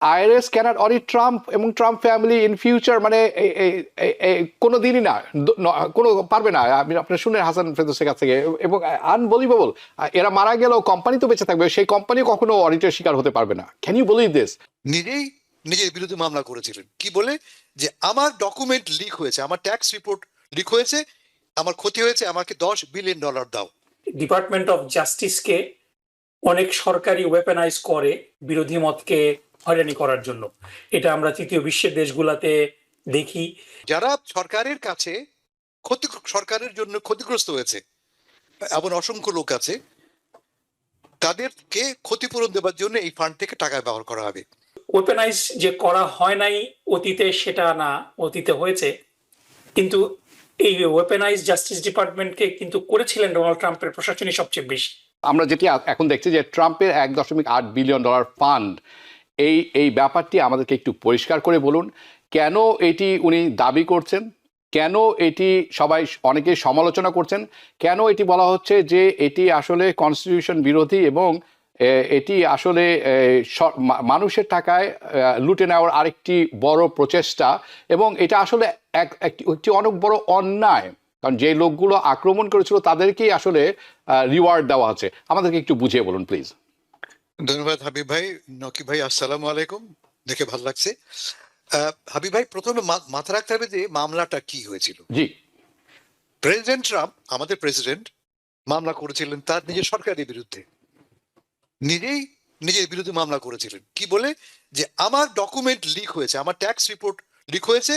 IRS cannot audit Trump এবং Trump family in future, মানে কোনো দিনই না, কোনো পারবে না। আপনি আপনার শুনে হাসান ফেরদৌসের কাছ থেকে, এবং আনবিলিভেবল, এরা মারা গেলেও কোম্পানি তো বেঁচে থাকবে, সেই কোম্পানি কখনো অডিটের শিকার হতে পারবে না। Can you believe this? নিজেই নিজের বিরুদ্ধে মামলা করেছিলেন, কি বলে? যে আমার ডকুমেন্ট লিক হয়েছে, আমার ট্যাক্স রিপোর্ট লিক হয়েছে, আমার ক্ষতি হয়েছে, আমাকে $10 বিলিয়ন দাও। ডিপার্টমেন্ট অফ জাস্টিসকে অনেক সরকারি ওয়েপেনাইজ করে বিরোধী মতকে হয়রানি করার জন্য। এটা আমরা তৃতীয় বিশ্বের দেশগুলাতে দেখি। যারা সরকারের কাছে সরকারের জন্য ক্ষতিগ্রস্ত হয়েছে, এমন অসংখ্য লোক আছে, তাদেরকে ক্ষতিপূরণ দেওয়ার জন্য এই ফান্ড থেকে টাকা ব্যবহার করা হবে। ওয়েপেনাইজ যে করা হয় নাই অতীতে, সেটা না, অতীতে হয়েছে, কিন্তু এই ওয়েপেনাইজ জাস্টিস ডিপার্টমেন্টকে কিন্তু করেছিলেন ডোনাল্ড ট্রাম্পের প্রশাসনই সবচেয়ে বেশি। আমরা যেটি এখন দেখছি যে ট্রাম্পের $1.8 বিলিয়ন ফান্ড, এই ব্যাপারটি আমাদেরকে একটু পরিষ্কার করে বলুন। কেন এটি উনি দাবি করছেন? কেন এটি সবাই অনেকে সমালোচনা করছেন? কেন এটি বলা হচ্ছে যে এটি আসলে কনস্টিটিউশন বিরোধী এবং এটি আসলে মানুষের টাকায় লুটে নেওয়ার আরেকটি বড় প্রচেষ্টা, এবং এটা আসলে একটি অনেক বড় অন্যায়, কারণ যে লোকগুলো আক্রমণ করেছিল তাদেরকেই আসলে রিওয়ার্ড দেওয়া আছে। আমাদেরকে একটু বুঝিয়ে বলুন প্লিজ। ধন্যবাদ হাবিব ভাই। নকিব ভাই, আসসালামু আলাইকুম, দেখে ভালো লাগছে। হাবিব ভাই, প্রথমে মাথা রাখতে হবে যে মামলাটা কি হয়েছিল। জি, প্রেসিডেন্ট ট্রাম্প, আমাদের প্রেসিডেন্ট, মামলা করেছিলেন তার নিজের সরকারের বিরুদ্ধে। নিজেই নিজের বিরুদ্ধে মামলা করেছিলেন, কি বলে? যে আমার ডকুমেন্ট লিক হয়েছে, আমার ট্যাক্স রিপোর্ট লিক হয়েছে,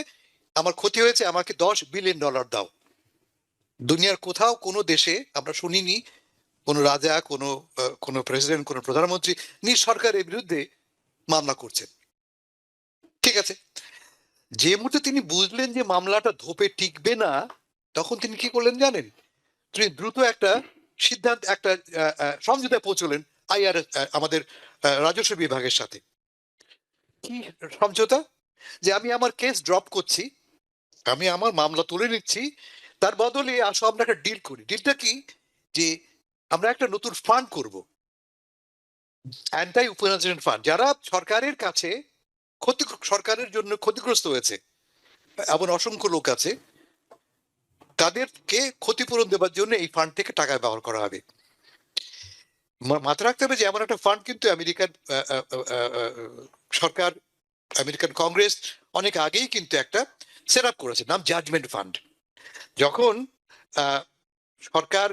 আমার ক্ষতি হয়েছে, আমাকে $10 বিলিয়ন দাও। দুনিয়ার কোথাও কোনো দেশে আমরা শুনিনি কোনো রাজা, কোনো প্রেসিডেন্ট, কোনো প্রধানমন্ত্রী নিজ সরকারের বিরুদ্ধে মামলা করছেন। ঠিক আছে, যে মুহূর্তে তিনি বুঝলেন যে মামলাটা ধোপে টিকবে না, তখন তিনি কি করলেন জানেন? তিনি দ্রুত একটা সিদ্ধান্ত, একটা সমঝোতায় পৌঁছলেন আইআরএস, আমাদের রাজস্ব বিভাগের সাথে। কি সমঝোতা? যে আমি আমার কেস ড্রপ করছি, আমি আমার মামলা তুলে নিচ্ছি, তার বদলে আসো আমরা একটা ডিল করি। ডিলটা কি? যে আমরা একটা নতুন ফান্ড করব, অ্যান্টাই উপনাইজেশন ফান্ড। যারা সরকারের কাছে সরকারের জন্য ক্ষতিগ্রস্ত হয়েছে, এমন অসংখ্য লোক আছে, তাদেরকে ক্ষতিপূরণ দেওয়ার জন্য এই ফান্ড থেকে টাকা ব্যবহার করা হবে। মাথায় রাখতে হবে যে এমন একটা ফান্ড কিন্তু আমেরিকান সরকার, আমেরিকান কংগ্রেস অনেক আগেই কিন্তু একটা সেট আপ করেছে, নাম জাজমেন্ট ফান্ড। যখন সরকার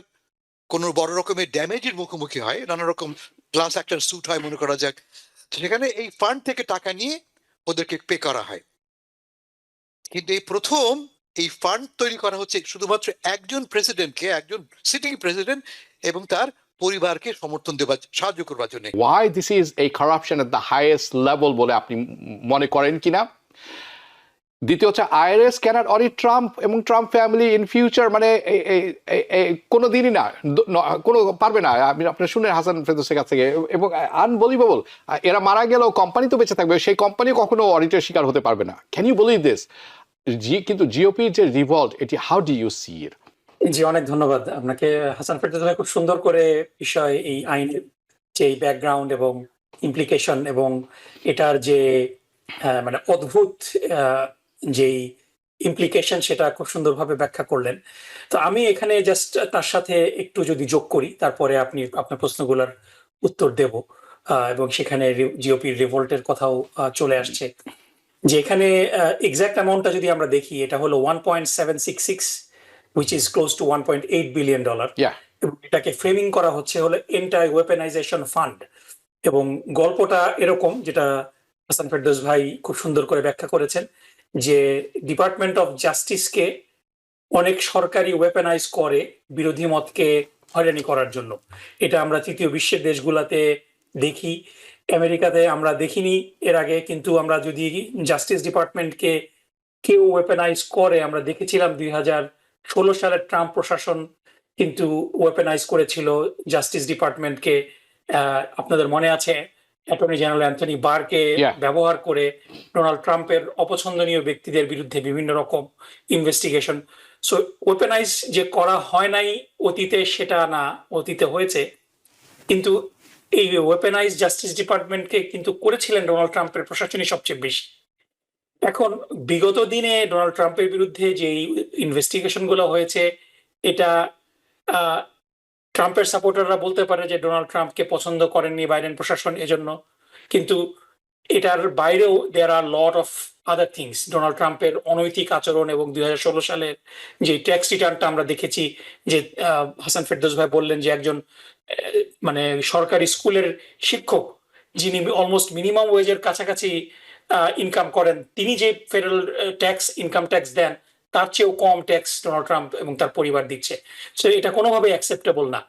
কোনো বড় রকমের ড্যামেজের মুখোমুখি হয়, নানা রকম ক্লাস অ্যাকশন স্যুট হয় মনে করা যাক, সেখানে এই ফান্ড থেকে টাকা নিয়ে ওদেরকে পে করা হয়। কিন্তু এই প্রথম এই ফান্ড তৈরি করা হচ্ছে শুধুমাত্র একজন প্রেসিডেন্টকে, একজন সিটিং প্রেসিডেন্ট এবং তার পরিবারকে সমর্থন দেওয়ার, সাহায্য করবার জন্য। Why this is a corruption at the highest level বলে আপনি মনে করেন কিনা? দ্বিতীয় হচ্ছে আইআরএস ক্যানট অডিট ট্রাম্প এবং ট্রাম্প ফ্যামিলি ইন ফিউচার, মানে কোনো দিনই না, কোনো পারবে না। আপনি আপনার শুনে হাসান ফেরদৌসের কাছ থেকে, এবং আনবিলিভেবল, এরা মারা গেলেও কোম্পানি তো বেঁচে থাকবে, সেই কোম্পানি কখনো অডিটের শিকার হতে পারবে না। Can you believe this? কিন্তু জিওপির যে রিভল্ট, এটি how do you see it? জি, অনেক ধন্যবাদ আপনাকে হাসান ফেরদৌস ভাই, খুব সুন্দর করে বিষয় এই আইনের যে ব্যাকগ্রাউন্ড এবং ইমপ্লিকেশন এবং এটার যে মানে অদ্ভুত যেই ইমপ্লিকেশন, সেটা খুব সুন্দরভাবে ব্যাখ্যা করলেন। তো আমি এখানে জাস্ট তার সাথে একটু যদি যোগ করি, তারপরে আপনি আপনার প্রশ্নগুলোর উত্তর দেব, এবং সেখানে জিওপির রিভোল্টের কথাও চলে আসছে। যে এখানে এক্সাক্ট অ্যামাউন্টটা যদি আমরা দেখি, এটা হলো 1.766, which is close to $1.8 billion. এবং এটাকে ফ্রেমিং করা হচ্ছে হলো এন্টাই ওয়েপেনাইজেশন ফান্ড। এবং গল্পটা এরকম, যেটা হাসান ফেরদৌস ভাই খুব সুন্দর করে ব্যাখ্যা করেছেন, যে ডিপার্টমেন্ট অফ জাস্টিসকে অনেক সরকারি ওয়েপেনাইজ করে বিরোধী মতকে হয়রানি করার জন্য। এটা আমরা তৃতীয় বিশ্বের দেশগুলাতে দেখি, আমেরিকাতে আমরা দেখিনি এর আগে, কিন্তু আমরা যদি জাস্টিস ডিপার্টমেন্টকে কেউ ওয়েপেনাইজ করে, আমরা দেখেছিলাম 2016 সালের ট্রাম্প প্রশাসন কিন্তু ওয়েপেনাইজ করেছিল জাস্টিস ডিপার্টমেন্টকে। আপনাদের মনে আছে, অ্যাটর্নি জেনারেল অ্যান্থনি বারকে ব্যবহার করে ডোনাল্ড ট্রাম্পের অপছন্দনীয় ব্যক্তিদের বিরুদ্ধে বিভিন্ন রকম ইনভেস্টিগেশন। সো ওয়েপেনাইজ যে করা হয় নাই অতীতে, সেটা না, অতীতে হয়েছে, কিন্তু এই ওয়েপেনাইজ জাস্টিস ডিপার্টমেন্টকে কিন্তু করেছিলেন ডোনাল্ড ট্রাম্পের প্রশাসনই সবচেয়ে বেশি। এখন বিগত দিনে ডোনাল্ড ট্রাম্পের বিরুদ্ধে যে ইনভেস্টিগেশন গুলো হয়েছে, এটা আহ, ট্রাম্পের সাপোর্টাররা বলতে পারে যে ডোনাল্ড ট্রাম্পকে পছন্দ করেননি বাইডেন প্রশাসন এজন্য, কিন্তু এটার বাইরেও there are lot of other things. Donald ট্রাম্পের অনৈতিক আচরণ এবং 2016 সালের যে ট্যাক্স রিটার্নটা আমরা দেখেছি, যে হাসান ফেরদৌস ভাই বললেন যে একজন মানে সরকারি স্কুলের শিক্ষক যিনি অলমোস্ট মিনিমাম ওয়েজের কাছাকাছি ইনকাম করেন, তিনি যে ফেডারেল ট্যাক্স ইনকাম ট্যাক্স দেন তার চেয়েও কম ট্যাক্স ডোনাল্ড ট্রাম্প এবং তার পরিবার দিচ্ছে। সো এটা কোনোভাবে অ্যাকসেপ্টেবল না।